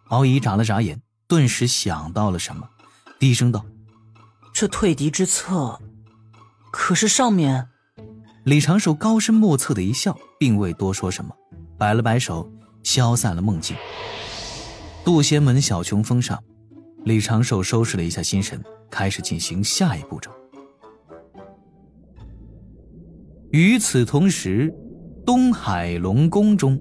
敖乙眨了眨眼，顿时想到了什么，低声道：这退敌之策，可是上面……李长寿高深莫测的一笑，并未多说什么，摆了摆手，消散了梦境。渡仙门小琼峰上，李长寿收拾了一下心神，开始进行下一步骤。与此同时，东海龙宫中，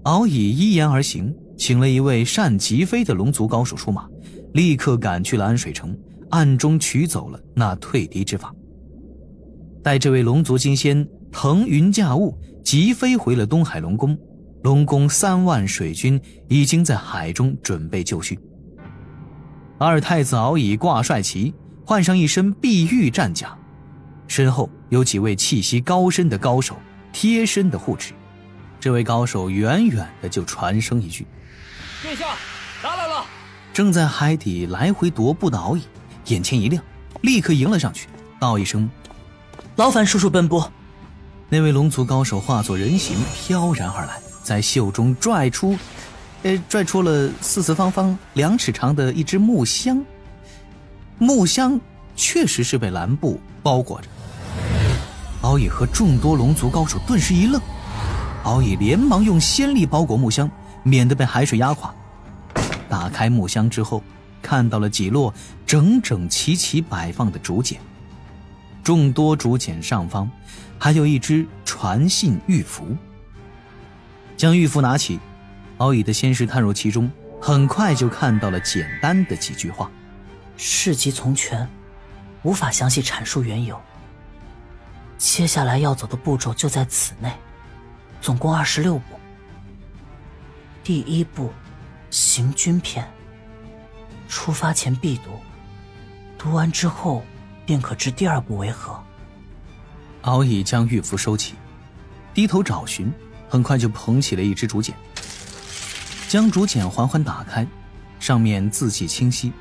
敖乙依言而行，请了一位善疾飞的龙族高手出马，立刻赶去了安水城，暗中取走了那退敌之法。待这位龙族金仙腾云驾雾，急飞回了东海龙宫，龙宫3万水军已经在海中准备就绪。二太子敖乙挂帅旗，换上一身碧玉战甲，身后有几位气息高深的高手贴身的护持。这位高手远远的就传声一句：殿下拿来了。正在海底来回踱步的敖乙眼前一亮，立刻迎了上去，道一声：劳烦叔叔奔波。那位龙族高手化作人形飘然而来，在袖中拽出了四四方方2尺长的一只木箱。木箱确实是被蓝布包裹着。敖乙和众多龙族高手顿时一愣，敖乙连忙用仙力包裹木箱，免得被海水压垮。打开木箱之后，看到了几摞整整齐齐摆放的竹简，众多竹简上方还有一只传信玉符。将玉符拿起，敖乙的仙识探入其中，很快就看到了简单的几句话：事急从权，无法详细阐述缘由。接下来要走的步骤就在此内，总共26步。第1步，行军篇，出发前必读，读完之后便可知第2步为何。敖乙将玉符收起，低头找寻，很快就捧起了一只竹简，将竹简缓缓打开，上面字迹清晰，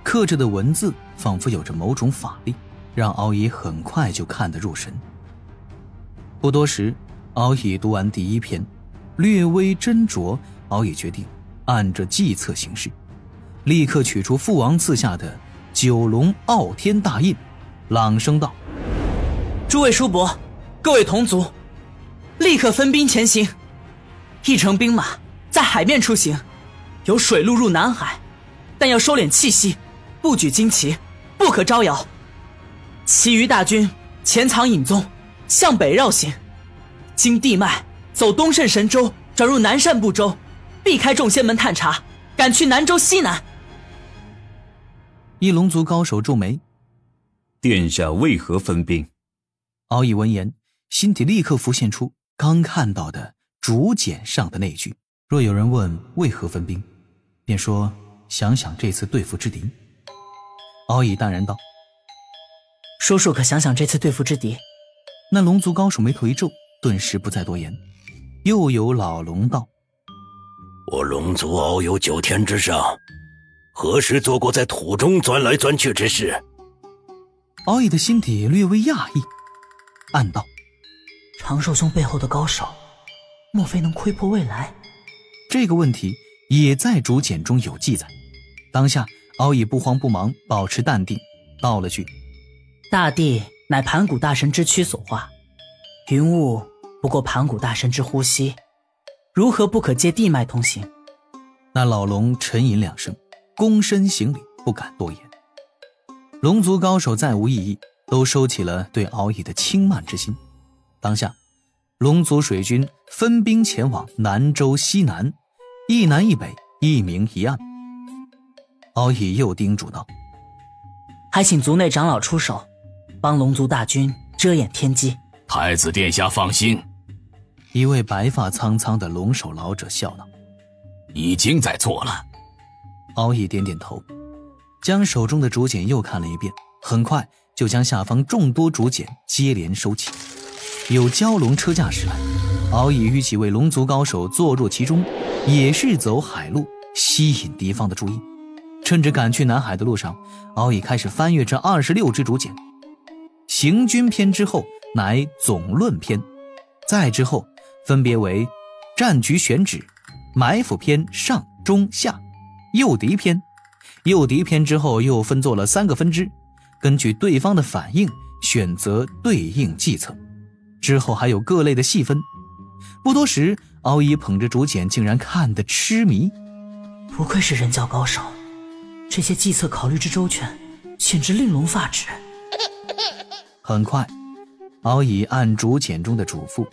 刻着的文字仿佛有着某种法力，让敖乙很快就看得入神。不多时，敖乙读完第1篇，略微斟酌，敖乙决定按着计策行事，立刻取出父王赐下的9龙傲天大印，朗声道：诸位叔伯，各位同族，立刻分兵前行。一乘兵马在海面出行，由水路入南海，但要收敛气息，不举旌旗，不可招摇。其余大军潜藏隐踪，向北绕行，经地脉走东胜神州，转入南赡部洲，避开众仙门探查，赶去南州西南。一龙族高手皱眉：殿下为何分兵？敖乙闻言，心底立刻浮现出刚看到的竹简上的那句：若有人问为何分兵，便说想想这次对付之敌。敖乙淡然道：叔叔可想想这次对付之敌？那龙族高手眉头一皱，顿时不再多言。又有老龙道：我龙族遨游9天之上，何时做过在土中钻来钻去之事？敖乙的心底略微讶异，暗道：长寿兄背后的高手，莫非能窥破未来？这个问题也在竹简中有记载。当下敖乙不慌不忙，保持淡定，道了句：大地乃盘古大神之躯所化，云雾不过盘古大神之呼吸，如何不可借地脉通行？那老龙沉吟2声，躬身行礼，不敢多言。龙族高手再无异议，都收起了对敖乙的轻慢之心。当下龙族水军分兵前往南州西南，一南一北，一明一暗。敖乙又叮嘱道：还请族内长老出手，帮龙族大军遮掩天机。太子殿下放心。一位白发苍苍的龙首老者笑道：已经在做了。敖乙点点头，将手中的竹简又看了一遍，很快就将下方众多竹简接连收起。有蛟龙车驾驶来，敖乙与几位龙族高手坐入其中，也是走海路，吸引敌方的注意。趁着赶去南海的路上，敖乙开始翻阅这26支竹简。行军篇之后乃总论篇，再之后分别为战局选址、埋伏篇上中下诱敌篇。诱敌篇之后又分作了3个分支，根据对方的反应选择对应计策，之后还有各类的细分。不多时，敖乙捧着竹简竟然看得痴迷。不愧是人教高手，这些计策考虑之周全，简直令龙发指。很快，敖乙按竹简中的嘱咐，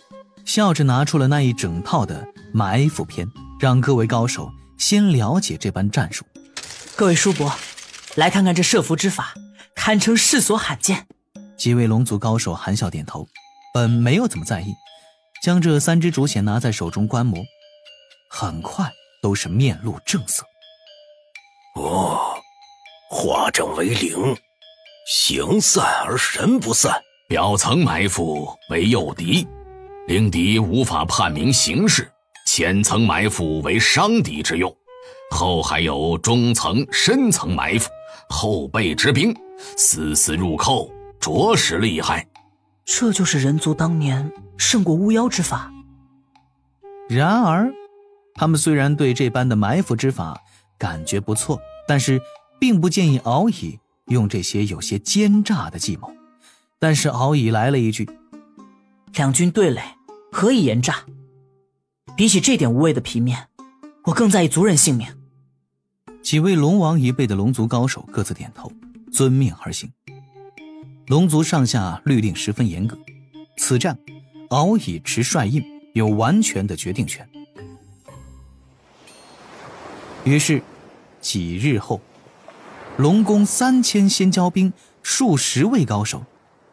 笑着拿出了那一整套的埋伏篇，让各位高手先了解这般战术。各位叔伯，来看看这设伏之法，堪称世所罕见。几位龙族高手含笑点头，本没有怎么在意，将这3支竹简拿在手中观摩，很快都是面露正色。化整为零，形散而神不散。表层埋伏为诱敌，令敌无法判明形势；浅层埋伏为伤敌之用。后还有中层、深层埋伏，后备之兵，丝丝入扣，着实厉害。这就是人族当年胜过巫妖之法。然而，他们虽然对这般的埋伏之法感觉不错，但是并不建议敖乙用这些有些奸诈的计谋。但是敖乙来了一句：两军对垒，何以言诈？比起这点无谓的皮面，我更在意族人性命。几位龙王一辈的龙族高手各自点头，遵命而行。龙族上下律令十分严格，此战敖乙持帅印，有完全的决定权。于是几日后，龙宫3000仙蛟兵数十位高手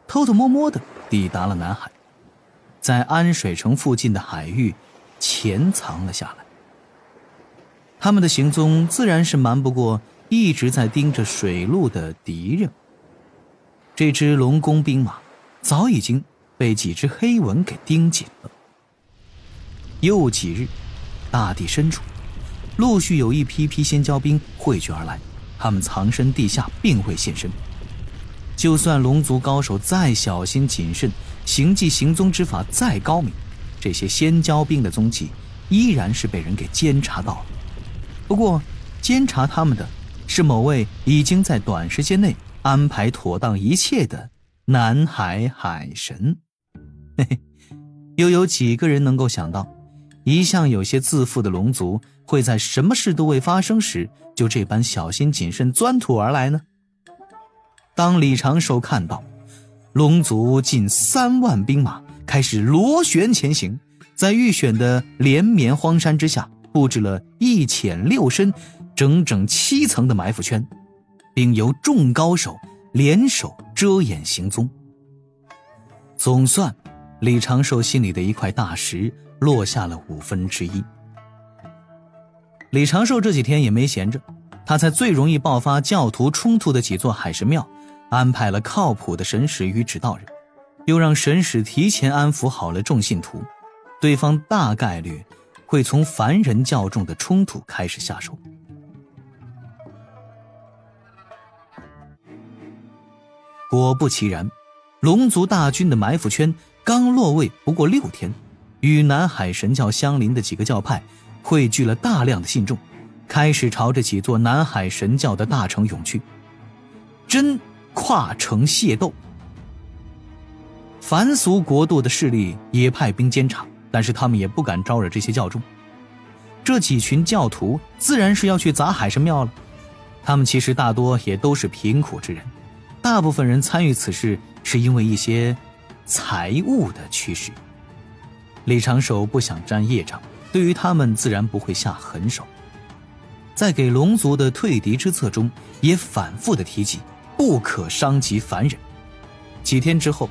偷偷摸摸地抵达了南海，在安水城附近的海域潜藏了下来。他们的行踪自然是瞒不过一直在盯着水路的敌人。这支龙宫兵马早已经被几只黑蚊给盯紧了。又几日，大地深处陆续有一批批仙蛟兵汇聚而来，他们藏身地下，并未现身。就算龙族高手再小心谨慎，行迹行踪之法再高明，这些仙蛟兵的踪迹依然是被人给监察到了。不过监察他们的是某位已经在短时间内安排妥当一切的南海海神。嘿嘿，又有几个人能够想到，一向有些自负的龙族会在什么事都未发生时就这般小心谨慎钻土而来呢？当李长寿看到龙族近3万兵马开始螺旋前行，在预选的连绵荒山之下布置了1浅6深整整7层的埋伏圈，并由众高手联手遮掩行踪。总算李长寿心里的一块大石落下了1/5。李长寿这几天也没闲着，他在最容易爆发教徒冲突的几座海神庙安排了靠谱的神使与指导人，又让神使提前安抚好了众信徒，对方大概率会从凡人较重的冲突开始下手。果不其然，龙族大军的埋伏圈刚落位不过6天，与南海神教相邻的几个教派汇聚了大量的信众，开始朝着几座南海神教的大城涌去，真跨城械斗。凡俗国度的势力也派兵监察，但是他们也不敢招惹这些教众。这几群教徒自然是要去砸海神庙了。他们其实大多也都是贫苦之人，大部分人参与此事是因为一些财物的驱使。李长寿不想沾业障，对于他们自然不会下狠手。在给龙族的退敌之策中也反复的提及不可伤及凡人。几天之后，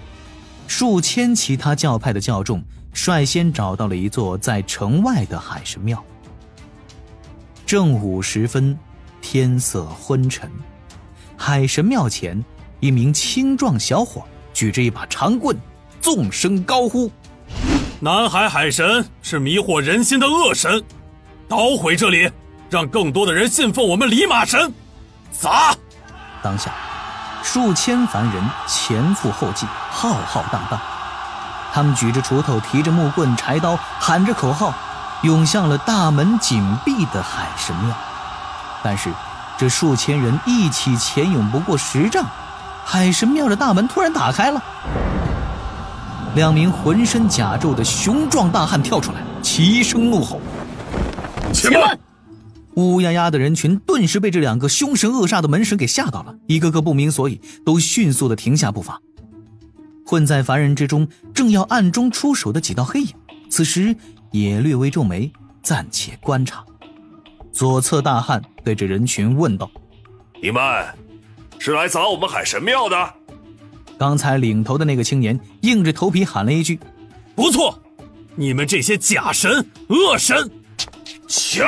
数千其他教派的教众率先找到了一座在城外的海神庙。正午时分，天色昏沉，海神庙前一名青壮小伙举着一把长棍，纵声高呼：南海海神是迷惑人心的恶神，捣毁这里，让更多的人信奉我们李马神！砸！当下数千凡人前赴后继，浩浩荡荡，他们举着锄头，提着木棍柴刀，喊着口号，涌向了大门紧闭的海神庙。但是这数千人一起潜涌不过10丈，海神庙的大门突然打开了。2名浑身甲胄的雄壮大汉跳出来，齐声怒吼：且慢！乌压压的人群顿时被这2个凶神恶煞的门神给吓到了，一个个不明所以，都迅速地停下步伐。混在凡人之中，正要暗中出手的几道黑影，此时也略微皱眉，暂且观察。左侧大汉对着人群问道：你们是来砸我们海神庙的？刚才领头的那个青年硬着头皮喊了一句：不错，你们这些假神恶神，请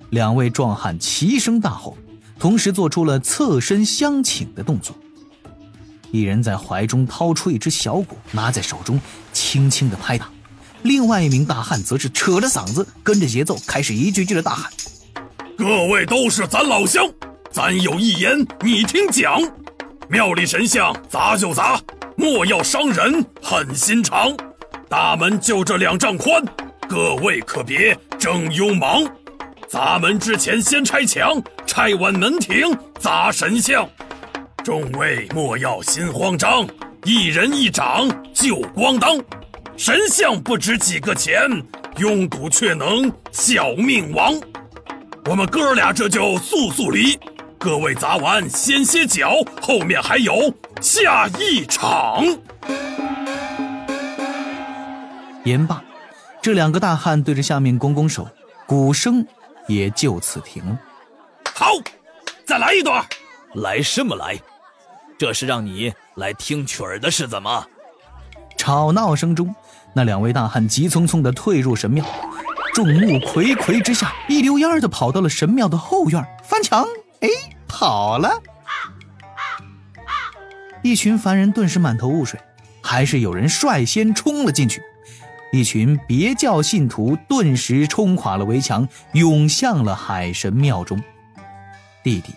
！2位壮汉齐声大吼，同时做出了侧身相请的动作。一人在怀中掏出一只小鼓，拿在手中轻轻地拍打，另外一名大汉则是扯着嗓子跟着节奏开始一句句的大喊：各位都是咱老乡，咱有一言你听讲，庙里神像砸就砸，莫要伤人狠心肠，大门就这2丈宽，各位可别正庸忙，砸门之前先拆墙，拆完门庭砸神像，众位莫要心慌张，一人一掌就咣当，神像不值几个钱，拥堵却能小命亡。我们哥俩这就速离，各位砸完先歇脚，后面还有下一场。言罢，这2个大汉对着下面拱拱手，鼓声也就此停了。好，再来一段。来什么来？这是让你来听曲儿的是怎么？吵闹声中，那2位大汉急匆匆地退入神庙，众目睽睽之下，一溜烟地跑到了神庙的后院，翻墙，跑了。一群凡人顿时满头雾水，还是有人率先冲了进去。一群别教信徒顿时冲垮了围墙，涌向了海神庙中。弟弟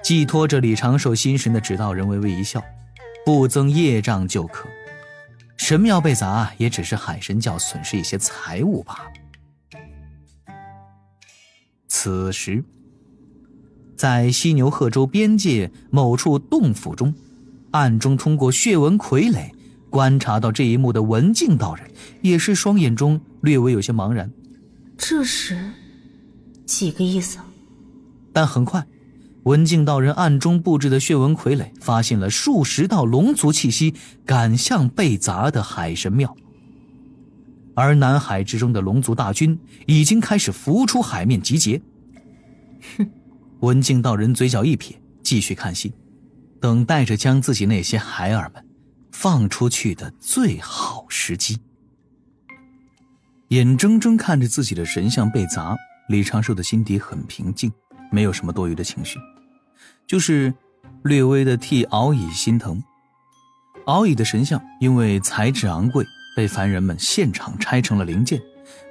寄托着李长寿心神的指导人微微一笑，不增业障就可。神庙被砸也只是海神教损失一些财物罢了。此时在西牛贺州边界某处洞府中，暗中通过血纹傀儡观察到这一幕的文静道人也是双眼中略微有些茫然，这是几个意思？但很快文静道人暗中布置的血纹傀儡发现了数十道龙族气息赶向被砸的海神庙，而南海之中的龙族大军已经开始浮出海面集结。文静道人嘴角一撇，继续看戏，等待着将自己那些孩儿们放出去的最好时机。眼睁睁看着自己的神像被砸，李长寿的心底很平静，没有什么多余的情绪，就是略微的替敖乙心疼。敖乙的神像因为材质昂贵，被凡人们现场拆成了零件，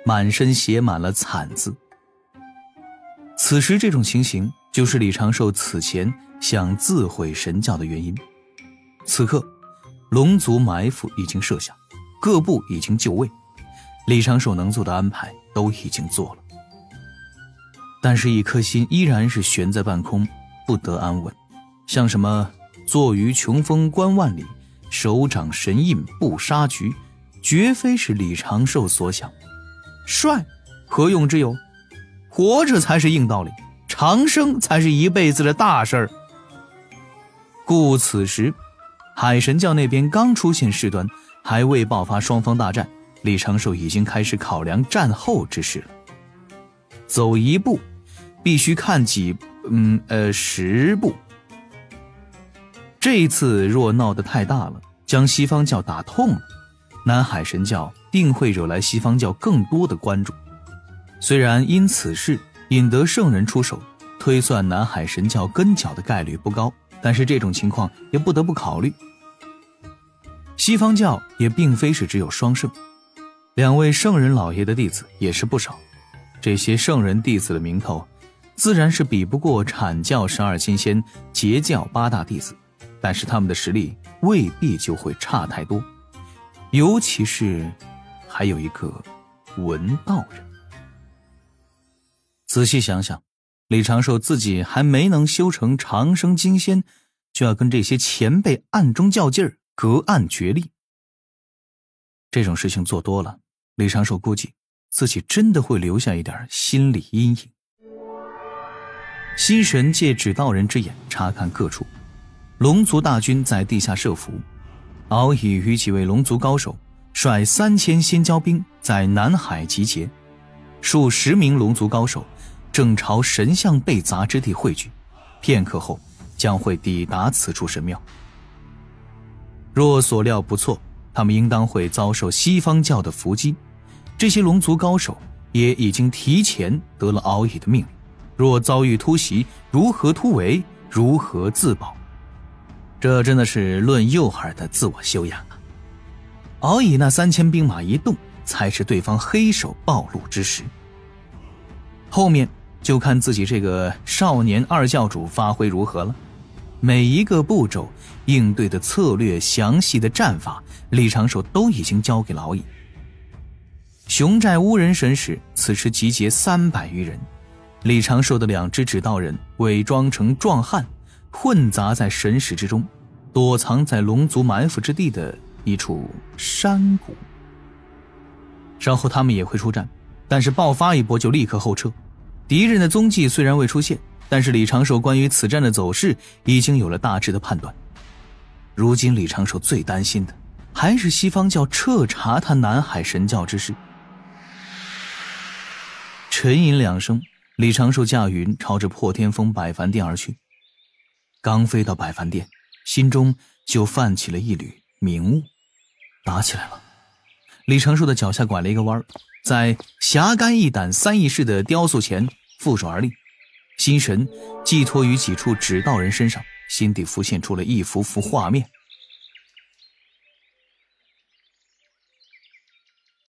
满身写满了惨字。此时这种情形就是李长寿此前想自毁神教的原因。此刻龙族埋伏已经设下，各部已经就位，李长寿能做的安排都已经做了，但是一颗心依然是悬在半空，不得安稳。像什么坐于穷峰观万里，手掌神印不杀局，绝非是李长寿所想。帅何用之有？活着才是硬道理，长生才是一辈子的大事儿。故此时海神教那边刚出现事端，还未爆发双方大战，李长寿已经开始考量战后之事了。走一步必须看10步。这一次若闹得太大了，将西方教打痛了，南海神教定会惹来西方教更多的关注。虽然因此事引得圣人出手，推算南海神教跟脚的概率不高，但是这种情况也不得不考虑。西方教也并非是只有双圣，2位圣人老爷的弟子也是不少，这些圣人弟子的名头自然是比不过阐教12金仙、截教8大弟子，但是他们的实力未必就会差太多。尤其是还有一个文道人。仔细想想，李长寿自己还没能修成长生金仙，就要跟这些前辈暗中较劲儿，隔岸决力。这种事情做多了，李长寿估计自己真的会留下一点心理阴影。西神借指道人之眼查看各处，龙族大军在地下设伏，敖乙与几位龙族高手率3000仙蛟兵在南海集结，数10名龙族高手正朝神像被砸之地汇聚，片刻后将会抵达此处神庙。若所料不错，他们应当会遭受西方教的伏击，这些龙族高手也已经提前得了敖乙的命令，若遭遇突袭，如何突围，如何自保。这真的是论幼孩的自我修养啊！敖乙那3000兵马一动，才是对方黑手暴露之时。后面就看自己这个少年二教主发挥如何了。每一个步骤、应对的策略、详细的战法，李长寿都已经交给了敖乙。熊寨乌人神使此时集结300余人，李长寿的2只指道人伪装成壮汉，混杂在神使之中，躲藏在龙族埋伏之地的一处山谷。稍后他们也会出战，但是爆发一波就立刻后撤。敌人的踪迹虽然未出现，但是李长寿关于此战的走势已经有了大致的判断。如今李长寿最担心的还是西方教彻查他南海神教之事。沉吟2声，李长寿驾云朝着破天峰百凡殿而去。刚飞到百凡殿，心中就泛起了一缕明雾。打起来了。李长寿的脚下拐了一个弯，在侠肝义胆3义士的雕塑前负手而立，心神寄托于几处指道人身上，心底浮现出了一幅幅画面，